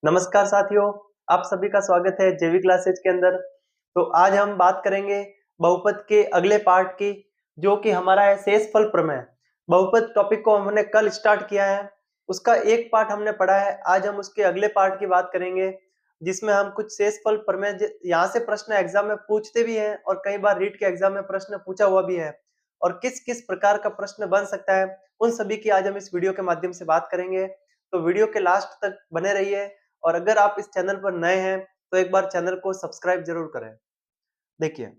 नमस्कार साथियों, आप सभी का स्वागत है जेवी क्लासेज के अंदर। तो आज हम बात करेंगे बहुपद के अगले पार्ट की, जो कि हमारा है शेषफल प्रमेय। बहुपद टॉपिक को हमने कल स्टार्ट किया है, उसका एक पार्ट हमने पढ़ा है। आज हम उसके अगले पार्ट की बात करेंगे, जिसमें हम कुछ शेषफल प्रमेय यहाँ से प्रश्न एग्जाम में पूछते भी हैं और कई बार रीट के एग्जाम में प्रश्न पूछा हुआ भी है, और किस किस प्रकार का प्रश्न बन सकता है उन सभी की आज हम इस वीडियो के माध्यम से बात करेंगे। तो वीडियो के लास्ट तक बने रहिए, और अगर आप इस चैनल पर नए हैं तो एक बार चैनल को सब्सक्राइब जरूर करें। देखिए,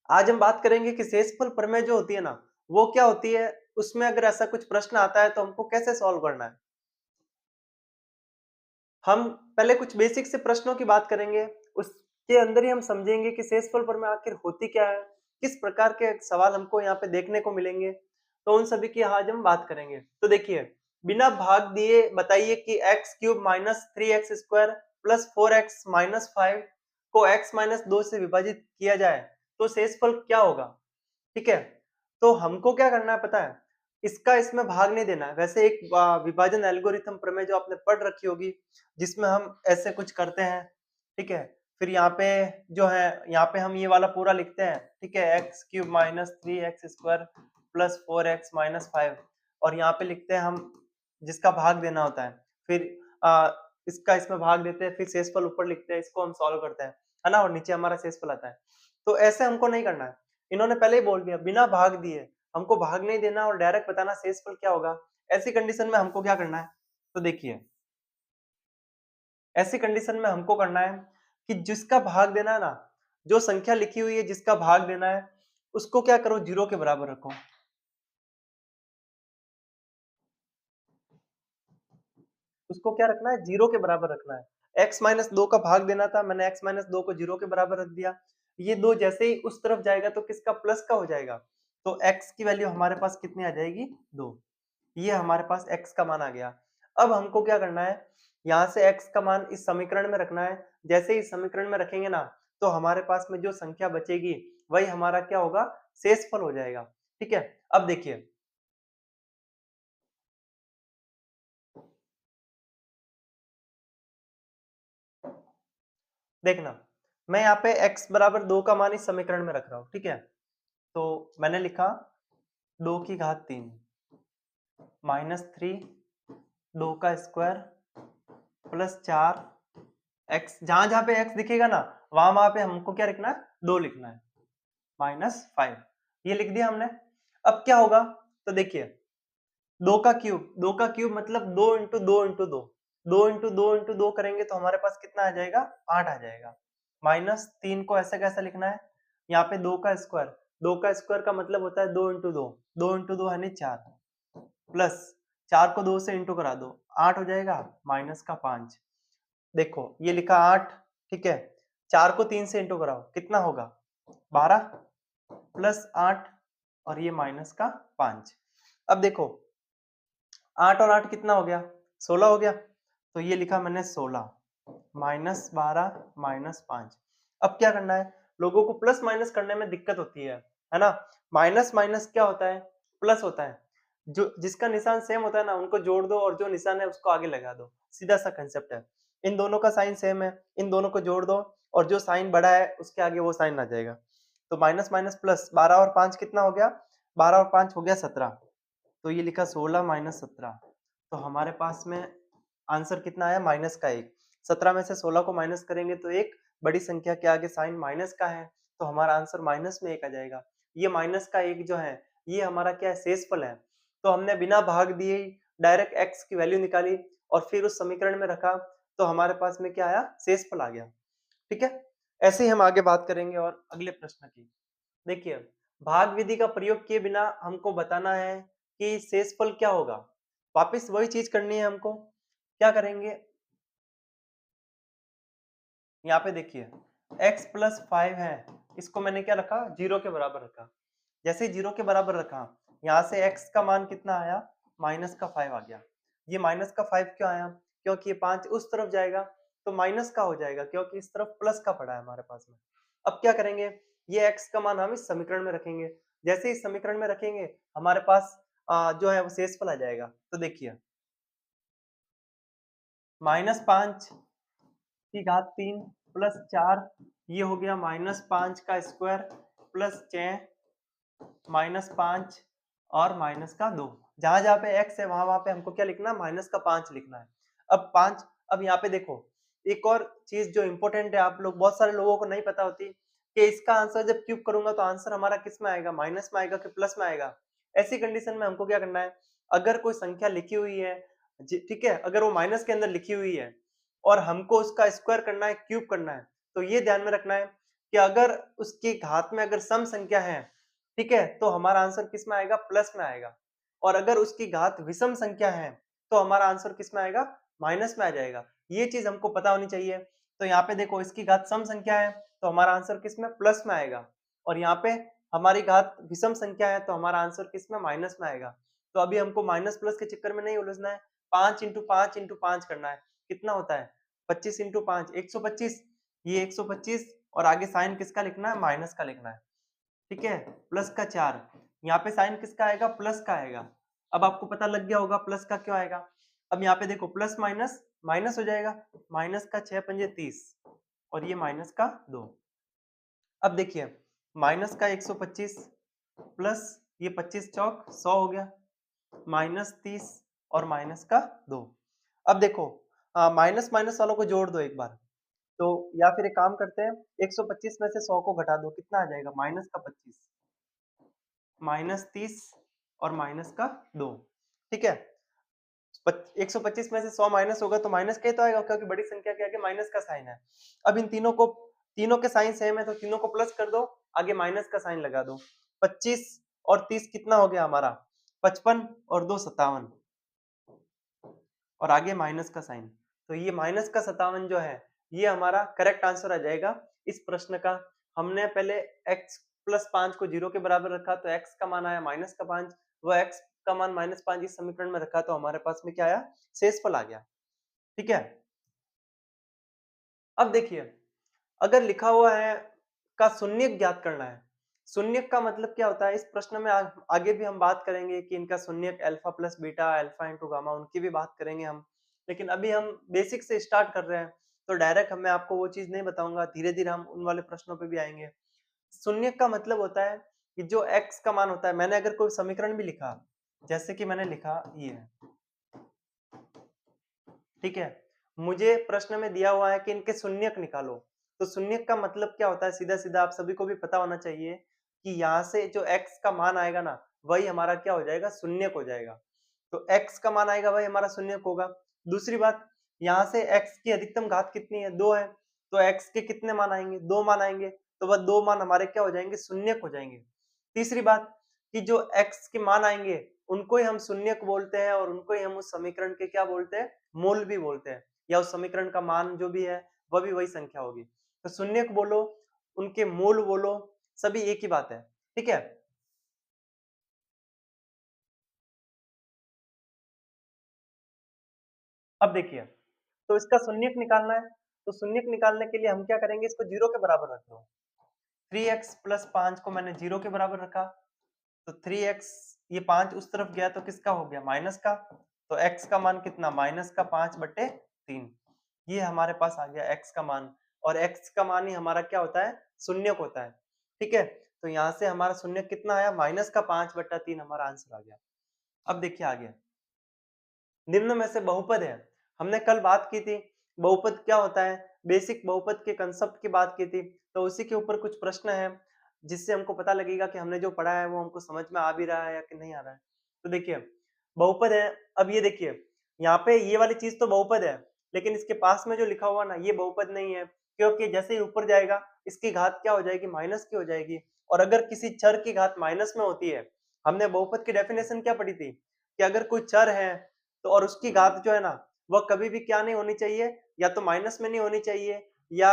आज हम बात करेंगे कि शेषफल प्रमेय जो होती है ना, वो क्या होती है, उसमें अगर ऐसा कुछ प्रश्न आता है तो हमको कैसे सॉल्व करना है। हम पहले कुछ बेसिक से प्रश्नों की बात करेंगे, उसके अंदर ही हम समझेंगे कि शेषफल प्रमेय आखिर होती क्या है, किस प्रकार के सवाल हमको यहाँ पे देखने को मिलेंगे। तो उन सभी की आज हम बात करेंगे। तो देखिए, बिना भाग दिए बताइए कि x cube minus 3x² plus 4x minus 5 को x माइनस 2 से विभाजित किया जाए तो शेषफल क्या होगा। ठीक है, तो हमको क्या करना है पता है, इसका इसमें भाग नहीं देना है। वैसे एक विभाजन एल्गोरिथम प्रमेय जो आपने पढ़ रखी होगी, जिसमें हम ऐसे कुछ करते हैं। ठीक है, फिर यहाँ पे जो है, यहाँ पे हम ये वाला पूरा लिखते हैं। ठीक है, x cube minus 3x² plus 4x minus 5, और यहाँ पे लिखते हैं हम जिसका भाग देना होता है। फिर इसका इसमें भाग देते हैं, फिर शेषफल ऊपर लिखते हैं, इसको हम सॉल्व करते हैं, है ना, और नीचे हमारा शेषफल आता है। तो ऐसे हमको नहीं करना है। इन्होंने पहले ही बोल दिया बिना भाग दिए, हमको भाग नहीं देना और डायरेक्ट बताना शेषफल क्या होगा। ऐसी कंडीशन में हमको क्या करना है, तो देखिए, ऐसी कंडीशन में हमको करना है कि जिसका भाग देना है ना, जो संख्या लिखी हुई है जिसका भाग देना है, उसको क्या करो, जीरो के बराबर रखो। उसको क्या रखना है, जीरो के बराबर रखना है। x माइनस 2 का भाग देना था, मैंने x माइनस 2 को जीरो के बराबर रख दिया। ये दो जैसे ही उस तरफ जाएगा तो किसका, प्लस का हो जाएगा। तो x की वैल्यू हमारे पास कितनी आ जाएगी, 2। ये हमारे पास x का मान आ गया। अब हमको क्या करना है, यहाँ से x का मान इस समीकरण में रखना है। जैसे ही समीकरण में रखेंगे ना, तो हमारे पास में जो संख्या बचेगी वही हमारा क्या होगा, शेषफल हो जाएगा। ठीक है, अब देखिए, देखना, मैं यहाँ पे x बराबर 2 का मान इस समीकरण में रख रहा हूँ। ठीक है, तो मैंने लिखा 2 की घात 3 माइनस 3 2 का स्क्वायर प्लस 4 x, जहां जहां पे x दिखेगा ना, वहां वहां पे हमको क्या लिखना है, 2 लिखना है, माइनस 5, ये लिख दिया हमने। अब क्या होगा, तो देखिए, 2 का क्यूब मतलब 2 इंटू 2 इंटू 2, 2 इंटू 2 इंटू 2 करेंगे तो हमारे पास कितना आ जाएगा, 8 आ जाएगा। माइनस 3 को ऐसा कैसा लिखना है, यहाँ पे 2 का स्क्वायर, 2 का स्क्वायर का मतलब होता है 2 इंटू 2, 2 इंटू 2 यानी 4, प्लस 4 को 2 से इंटू करा दो, 8 हो जाएगा, माइनस का 5। देखो ये लिखा 8, ठीक है, 4 को 3 से इंटू कराओ, कितना होगा, 12 प्लस 8, और ये माइनस का 5। अब देखो, 8 और 8 कितना हो गया, 16 हो गया। तो ये लिखा मैंने 16 माइनस 12 माइनस 5। अब क्या करना है, लोगों को प्लस माइनस करने में दिक्कत होती है ना। माइनस माइनस क्या होता है, प्लस होता है। जो जिसका निशान सेम होता है ना, उनको जोड़ दो और जो निशान है उसको आगे लगा दो, सीधा सा कंसेप्ट है। इन दोनों का साइन सेम है, इन दोनों को जोड़ दो और जो साइन बड़ा है उसके आगे वो साइन आ जाएगा। तो माइनस माइनस प्लस, 12 और 5 कितना हो गया, 12 और 5 हो गया 17। तो ये लिखा 16 माइनस 17। तो हमारे पास में आंसर कितना आया, माइनस का 1। 17 में से 16 को माइनस करेंगे तो एक बड़ी संख्या के आगे साइन माइनस का है, तो हमारा आंसर माइनस में 1 आ जाएगा। ये माइनस का 1 जो है, ये हमारा क्या है, शेषफल है। तो हमने बिना भाग दिए डायरेक्ट x की वैल्यू निकाली और फिर उस समीकरण में रखा, तो हमारे पास में क्या आया, शेषफल आ गया। ठीक है, ऐसे ही हम आगे बात करेंगे और अगले प्रश्न की। देखिए, भाग विधि का प्रयोग किए बिना हमको बताना है कि शेषफल क्या होगा। वापस वही चीज करनी है हमको। क्या करेंगे, यहाँ पे देखिए, x प्लस 5 है, इसको मैंने क्या रखा, जीरो के बराबर रखा। जैसे जीरो के बराबर रखा, यहाँ से x का मान कितना आया, माइनस का 5 आ गया। ये माइनस का 5 क्यों आया, क्योंकि ये 5 उस तरफ जाएगा तो माइनस का हो जाएगा, क्योंकि इस तरफ प्लस का पड़ा है हमारे पास में। अब क्या करेंगे, ये x का मान हम इस समीकरण में रखेंगे। जैसे इस समीकरण में रखेंगे, हमारे पास जो है वो शेषफल आ जाएगा। तो देखिए, -5 की घात 3 प्लस 4, ये हो गया -5 का स्क्वायर प्लस 6 -5 और माइनस का 2। जहां पे x है वहां पे हमको क्या लिखना है, माइनस का 5 लिखना है। अब 5, अब यहाँ पे देखो एक और चीज जो इंपॉर्टेंट है, आप लोग बहुत सारे लोगों को नहीं पता होती कि इसका आंसर जब क्यूब करूंगा तो आंसर हमारा किस में आएगा, माइनस में आएगा कि प्लस में आएगा। ऐसी कंडीशन में हमको क्या करना है, अगर कोई संख्या लिखी हुई है, ठीक है, अगर वो माइनस के अंदर लिखी हुई है और हमको उसका स्क्वायर करना है, क्यूब करना है, तो ये ध्यान में रखना है कि अगर उसकी घात में अगर सम संख्या है, ठीक है, तो हमारा आंसर किस में आएगा, प्लस में आएगा। और अगर उसकी घात विषम संख्या है तो हमारा आंसर किस में आएगा, माइनस में आ जाएगा। ये चीज हमको पता होनी चाहिए। तो यहाँ पे देखो इसकी घात सम संख्या है तो हमारा आंसर किस में, प्लस में आएगा। और यहाँ पे हमारी घात विषम संख्या है तो हमारा आंसर किस में, माइनस में आएगा। तो अभी हमको माइनस प्लस के चक्कर में नहीं उलझना है, 5 इंटू 5 इंटू 5 करना है। कितना होता है, 25 इंटू 5 125, ये 125 और आगे साइन किसका लिखना है, माइनस का लिखना है, ठीक है, प्लस का 4। यहाँ पे साइन किसका आएगा, प्लस का आएगा। अब आपको पता लग गया होगा प्लस का क्यों आएगा। अब यहाँ पे देखो प्लस माइनस माइनस हो जाएगा, माइनस का 6 पंजे 30 और ये माइनस का 2। अब देखिए माइनस का 125 प्लस ये 25 चौक 100 हो गया, माइनस 30 और माइनस का 2। अब देखो माइनस माइनस वालों को जोड़ दो एक बार, तो या फिर एक काम करते हैं, 125 में से 100 को घटा दो, कितना आ जाएगा, माइनस का 25, माइनस 30 और माइनस का 2, ठीक है। 125 में से 100 माइनस होगा तो माइनस का ही तो आएगा, क्योंकि बड़ी संख्या के आगे माइनस का साइन है। अब इन तीनों के साइन सेम है तो तीनों को प्लस कर दो, आगे माइनस का साइन लगा दो। 25 और 30 कितना हो गया हमारा, 55 और 2 57 और आगे माइनस का साइन। तो ये माइनस का 57 जो है ये हमारा करेक्ट आंसर आ जाएगा इस प्रश्न का। हमने पहले x प्लस 5 को 0 के बराबर रखा तो x का मान आया माइनस का 5, वो x का मान -5 इस समीकरण में रखा तो हमारे पास में क्या आया, शेषफल आ गया, ठीक है। अब देखिए अगर लिखा हुआ है का शून्यक ज्ञात करना है, शून्यक का मतलब क्या होता है, इस प्रश्न में आगे भी हम बात करेंगे कि इनका शून्यक alpha plus beta, alpha into gamma, उनकी भी बात करेंगे हम। लेकिन अभी हम बेसिक से स्टार्ट कर रहे हैं तो डायरेक्ट मैं आपको वो चीज नहीं बताऊंगा, धीरे धीरे हम उन वाले प्रश्नों पे भी आएंगे। शून्यक का मतलब होता है कि जो x का मान होता है, मैंने अगर कोई समीकरण भी लिखा, जैसे कि मैंने लिखा ये है, ठीक है, मुझे प्रश्न में दिया हुआ है कि इनके शून्यक निकालो। तो शून्यक का मतलब क्या होता है, सीधा सीधा आप सभी को भी पता होना चाहिए कि यहाँ से जो x का मान आएगा ना वही हमारा क्या हो जाएगा, शून्यक हो जाएगा। तो x का मान आएगा वही हमारा शून्यक होगा। दूसरी बात, यहाँ से x की अधिकतम घात कितनी है, 2 है, तो x के कितने मान आएंगे, 2 मान आएंगे, तो वह 2 मान हमारे क्या हो जाएंगे, शून्यक हो जाएंगे। तीसरी बात कि जो x के मान आएंगे उनको ही हम शून्यक बोलते हैं और उनको ही हम उस समीकरण के क्या बोलते हैं, मूल भी बोलते हैं, या उस समीकरण का मान जो भी है वह भी वही संख्या होगी। तो शून्यक बोलो, उनके मूल बोलो, सभी एक ही बात है, ठीक है। अब देखिए तो इसका शून्यक निकालना है, तो शून्यक निकालने के लिए हम क्या करेंगे, इसको 0 के बराबर रख दो। 3x प्लस 5 को मैंने 0 के बराबर रखा, तो 3x, ये 5 उस तरफ गया तो किसका हो गया, माइनस का। तो x का मान कितना, माइनस का 5/3, ये हमारे पास आ गया x का मान। और x का मान ही हमारा क्या होता है, शून्यक होता है, ठीक है। तो यहाँ से हमारा शून्यक कितना आया, माइनस का 5/3 हमारा आंसर आ गया। अब देखिए आगे, निम्न में से बहुपद है, हमने कल बात की थी बहुपद क्या होता है, बेसिक बहुपद के कंसेप्ट की बात की थी, तो उसी के ऊपर कुछ प्रश्न है जिससे हमको पता लगेगा कि हमने जो पढ़ा है वो हमको समझ में आ भी रहा है या कि नहीं आ रहा है। तो देखिए बहुपद है, अब ये देखिए यहाँ पे ये वाली चीज तो बहुपद है, लेकिन इसके पास में जो लिखा हुआ ना ये बहुपद नहीं है, क्योंकि जैसे ही ऊपर जाएगा इसकी घात क्या हो जाएगी, माइनस की हो जाएगी। और अगर किसी चर की घात माइनस में होती है, हमने बहुपद की डेफिनेशन क्या पढ़ी थी कि अगर कोई चर है तो और उसकी घात जो है ना वह कभी भी क्या नहीं होनी चाहिए, या तो माइनस में नहीं होनी चाहिए या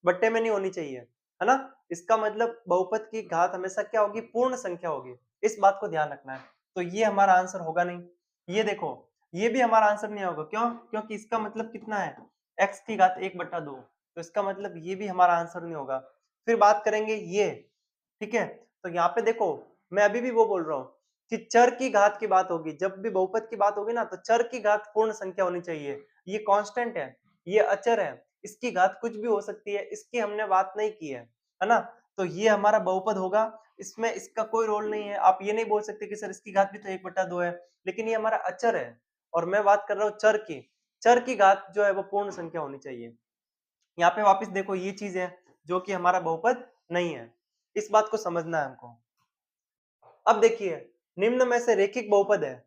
बट्टे में नहीं होनी चाहिए, है ना। इसका मतलब बहुपद की घात हमेशा क्या होगी, पूर्ण संख्या होगी, इस बात को ध्यान रखना है। तो ये हमारा आंसर होगा नहीं। ये देखो ये भी हमारा आंसर नहीं होगा, क्यों, क्योंकि इसका मतलब कितना है, x की घात 1/2, तो इसका मतलब ये भी हमारा आंसर नहीं होगा। फिर बात करेंगे ये, ठीक है। तो यहाँ पे देखो मैं अभी भी वो बोल रहा हूँ कि चर की घात की बात होगी, जब भी बहुपद की बात होगी ना तो चर की घात पूर्ण संख्या होनी चाहिए, ये कांस्टेंट है, ये अचर है, इसकी घात कुछ भी हो सकती है, इसकी हमने बात नहीं की है ना? तो ये हमारा बहुपद होगा, इसमें इसका कोई रोल नहीं है। आप ये नहीं बोल सकते कि सर इसकी घात भी तो 1/2 है, लेकिन ये हमारा अचर है और मैं बात कर रहा हूँ चर की। चर की घात जो है वो पूर्ण संख्या होनी चाहिए। यहाँ पे वापस देखो ये चीज है जो कि हमारा बहुपद नहीं है, इस बात को समझना है हमको। अब देखिए निम्न में से रेखिक बहुपद है।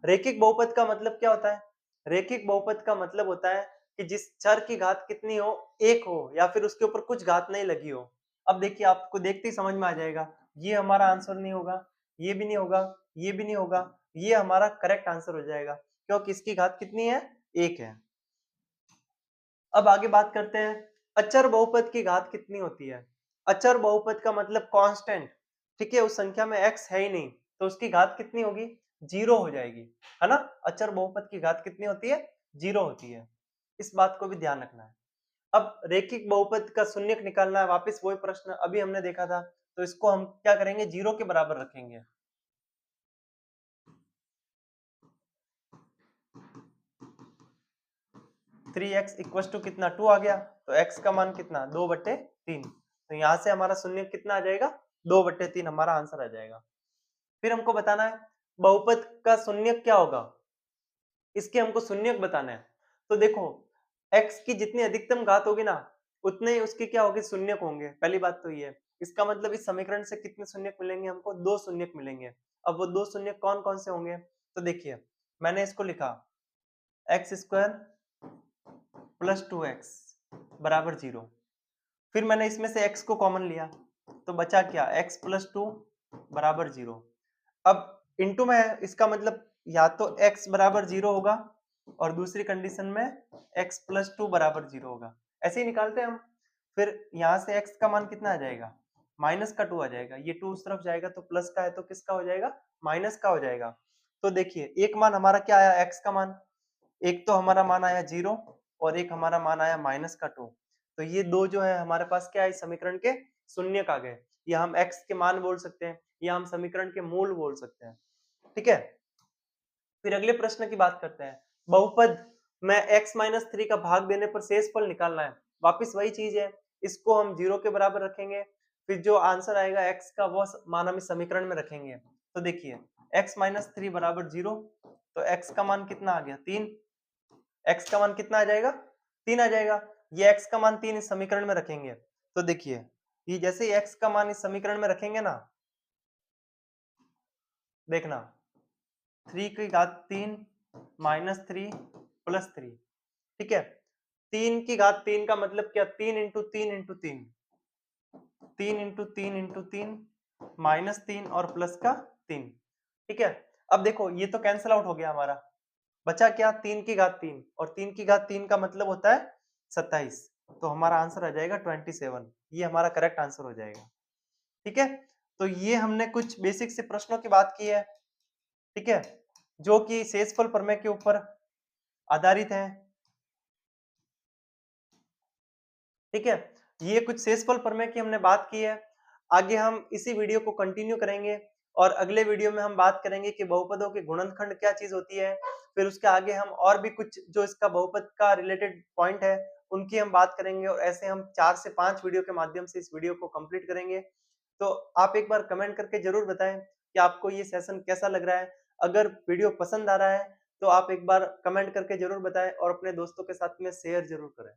रेखिक बहुपद का मतलब क्या होता है? रेखिक बहुपद का मतलब होता है कि जिस चर की घात कितनी हो, एक हो या फिर उसके ऊपर कुछ घात नहीं लगी हो। अब देखिए आपको देखते ही समझ में आ जाएगा, ये हमारा आंसर नहीं होगा, ये भी नहीं होगा, ये भी नहीं होगा, ये हमारा करेक्ट आंसर हो जाएगा क्योंकि इसकी घात कितनी है? एक है। अब आगे बात करते हैं अचर बहुपद की घात कितनी होती है। अचर बहुपद का मतलब कांस्टेंट, ठीक है, उस संख्या में x है ही नहीं तो उसकी घात कितनी होगी? जीरो हो जाएगी, है ना? अचर बहुपद की घात कितनी होती है? जीरो होती है, इस बात को भी ध्यान रखना है। अब रेखिक बहुपद का शून्यक निकालना है, वापस वही प्रश्न अभी हमने देखा था, तो इसको हम क्या करेंगे? जीरो के बराबर रखेंगे। थ्री एक्स इक्वल टू कितना? 2 आ गया, तो x का मान कितना? 2/3। तो यहां से हमारा शून्य कितना आ जाएगा? 2/3 हमारा आंसर आ जाएगा। फिर हमको बताना है बहुपद का शून्यक क्या होगा, इसके हमको शून्यक बताना है। तो देखो x की जितनी अधिकतम घात होगी ना उतने ही उसके क्या होगी? शून्यक होंगे। पहली बात तो ये, इसका मतलब इस समीकरण से कितने शून्यक मिलेंगे हमको? 2 शून्यक मिलेंगे। अब वो 2 शून्यक कौन कौन से होंगे? तो देखिए मैंने इसको लिखा x² प्लस 2x बराबर 0। फिर मैंने इसमें से x को कॉमन लिया तो बचा क्या? x प्लस 2 बराबर 0। अब इनटू में इसका मतलब या तो x बराबर 0 होगा और दूसरी कंडीशन में x प्लस 2 बराबर 0 होगा। ऐसे ही निकालते हैं हम। फिर यहाँ से x का मान कितना आ जाएगा? माइनस का 2 आ जाएगा। ये 2 उस तरफ जाएगा तो प्लस का है तो किसका हो जाएगा? माइनस का हो जाएगा। तो देखिए एक मान हमारा क्या आया? x का मान, एक तो हमारा मान आया 0 और एक हमारा मान आया माइनस का 2। तो ये दो जो है हमारे पास क्या है? इस समीकरण के शून्यक आ गए। या हम x के मान बोल सकते हैं या हम समीकरण के मूल बोल सकते हैं, ठीक है। फिर अगले प्रश्न की बात करते हैं। बहुपद में x-3 का भाग देने पर शेषफल निकालना है। वापिस वही चीज है, इसको हम 0 के बराबर रखेंगे, फिर जो आंसर आएगा x का वो मान हम इस समीकरण में रखेंगे। तो देखिए x-3 बराबर 0, तो x का मान कितना आ गया? 3। x का मान कितना आ जाएगा? 3 आ जाएगा। ये x का मान 3 इस समीकरण में रखेंगे तो देखिए ये जैसे ही x का मान इस समीकरण में रखेंगे ना, देखना 3 की घात 3 माइनस 3 प्लस 3, ठीक है। 3 की घात 3 का मतलब क्या? 3 into 3 into 3, 3 into 3 into 3 minus 3 और प्लस का 3, ठीक है। अब देखो ये तो कैंसिल आउट हो गया हमारा, बचा क्या? 3 की घात 3 और 3 की घात 3 का मतलब होता है 27। तो हमारा आंसर आ जाएगा 27। ये हमारा करेक्ट आंसर हो जाएगा, ठीक है। तो ये हमने कुछ बेसिक से प्रश्नों की बात की है, ठीक है, जो कि शेषफल प्रमेय के ऊपर आधारित है, ठीक है। ये कुछ शेषफल प्रमेय की हमने बात की है। आगे हम इसी वीडियो को कंटिन्यू करेंगे और अगले वीडियो में हम बात करेंगे कि बहुपदों के गुणनखंड क्या चीज होती है। फिर उसके आगे हम और भी कुछ जो इसका बहुपद का रिलेटेड पॉइंट है उनकी हम बात करेंगे और ऐसे हम 4 से 5 वीडियो के माध्यम से इस वीडियो को कंप्लीट करेंगे। तो आप एक बार कमेंट करके जरूर बताएं कि आपको ये सेशन कैसा लग रहा है। अगर वीडियो पसंद आ रहा है तो आप एक बार कमेंट करके जरूर बताएं और अपने दोस्तों के साथ में शेयर जरूर करें।